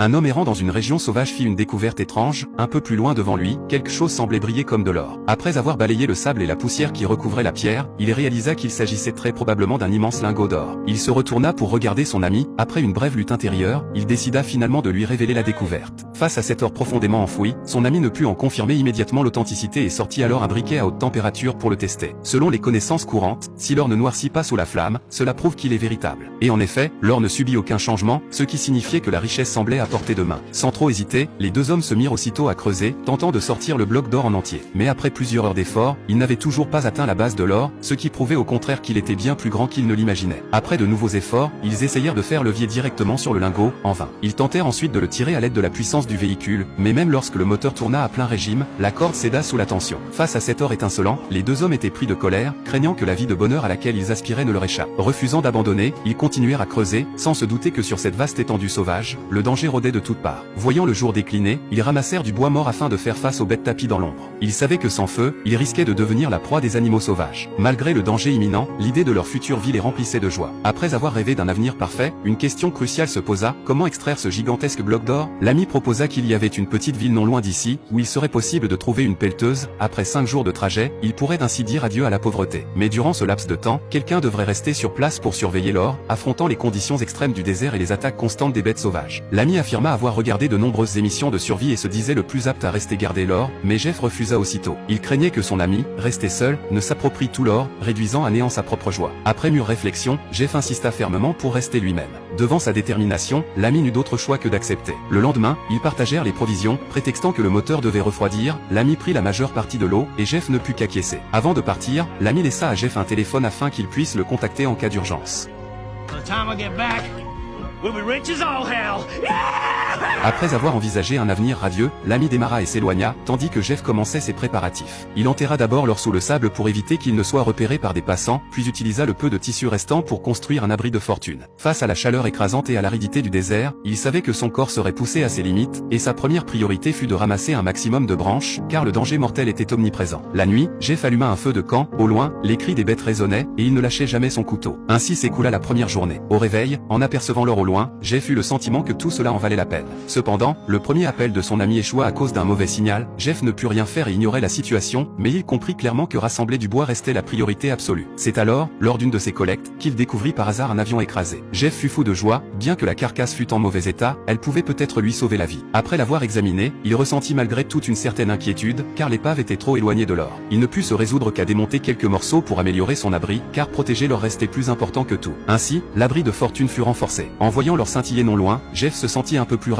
Un homme errant dans une région sauvage fit une découverte étrange. Un peu plus loin devant lui, quelque chose semblait briller comme de l'or. Après avoir balayé le sable et la poussière qui recouvraient la pierre, il réalisa qu'il s'agissait très probablement d'un immense lingot d'or. Il se retourna pour regarder son ami. Après une brève lutte intérieure, il décida finalement de lui révéler la découverte. Face à cet or profondément enfoui, son ami ne put en confirmer immédiatement l'authenticité et sortit alors un briquet à haute température pour le tester. Selon les connaissances courantes, si l'or ne noircit pas sous la flamme, cela prouve qu'il est véritable. Et en effet, l'or ne subit aucun changement, ce qui signifiait que la richesse semblait à portée de main. Sans trop hésiter, les deux hommes se mirent aussitôt à creuser, tentant de sortir le bloc d'or en entier. Mais après plusieurs heures d'efforts, ils n'avaient toujours pas atteint la base de l'or, ce qui prouvait au contraire qu'il était bien plus grand qu'ils ne l'imaginaient. Après de nouveaux efforts, ils essayèrent de faire levier directement sur le lingot, en vain. Ils tentèrent ensuite de le tirer à l'aide de la puissance du véhicule, mais même lorsque le moteur tourna à plein régime, la corde céda sous la tension. Face à cet or étincelant, les deux hommes étaient pris de colère, craignant que la vie de bonheur à laquelle ils aspiraient ne leur échappe. Refusant d'abandonner, ils continuèrent à creuser, sans se douter que sur cette vaste étendue sauvage, le danger rôdait de toutes parts. Voyant le jour décliner, ils ramassèrent du bois mort afin de faire face aux bêtes tapies dans l'ombre. Ils savaient que sans feu, ils risquaient de devenir la proie des animaux sauvages. Malgré le danger imminent, l'idée de leur future vie les remplissait de joie. Après avoir rêvé d'un avenir parfait, une question cruciale se posa: comment extraire ce gigantesque bloc d'or? L'ami proposa qu'il y avait une petite ville non loin d'ici, où il serait possible de trouver une pelleteuse. Après 5 jours de trajet, il pourrait ainsi dire adieu à la pauvreté. Mais durant ce laps de temps, quelqu'un devrait rester sur place pour surveiller l'or, affrontant les conditions extrêmes du désert et les attaques constantes des bêtes sauvages. L'ami affirma avoir regardé de nombreuses émissions de survie et se disait le plus apte à rester garder l'or, mais Jeff refusa aussitôt. Il craignait que son ami, resté seul, ne s'approprie tout l'or, réduisant à néant sa propre joie. Après mûre réflexion, Jeff insista fermement pour rester lui-même. Devant sa détermination, l'ami n'eut d'autre choix que d'accepter. Le lendemain, ils partagèrent les provisions, prétextant que le moteur devait refroidir. L'ami prit la majeure partie de l'eau, et Jeff ne put qu'acquiescer. Avant de partir, l'ami laissa à Jeff un téléphone afin qu'il puisse le contacter en cas d'urgence. Après avoir envisagé un avenir radieux, l'ami démarra et s'éloigna, tandis que Jeff commençait ses préparatifs. Il enterra d'abord l'or sous le sable pour éviter qu'il ne soit repéré par des passants, puis utilisa le peu de tissu restant pour construire un abri de fortune. Face à la chaleur écrasante et à l'aridité du désert, il savait que son corps serait poussé à ses limites, et sa première priorité fut de ramasser un maximum de branches, car le danger mortel était omniprésent. La nuit, Jeff alluma un feu de camp. Au loin, les cris des bêtes résonnaient, et il ne lâchait jamais son couteau. Ainsi s'écoula la première journée. Au réveil, en apercevant l'or au loin, Jeff eut le sentiment que tout cela en valait la peine. Cependant, le premier appel de son ami échoua à cause d'un mauvais signal. Jeff ne put rien faire et ignorait la situation, mais il comprit clairement que rassembler du bois restait la priorité absolue. C'est alors, lors d'une de ses collectes, qu'il découvrit par hasard un avion écrasé. Jeff fut fou de joie, bien que la carcasse fût en mauvais état, elle pouvait peut-être lui sauver la vie. Après l'avoir examinée, il ressentit malgré tout une certaine inquiétude, car l'épave était trop éloignée de l'or. Il ne put se résoudre qu'à démonter quelques morceaux pour améliorer son abri, car protéger l'or restait plus important que tout. Ainsi, l'abri de fortune fut renforcé. En voyant l'or scintiller non loin, Jeff se sentit un peu plus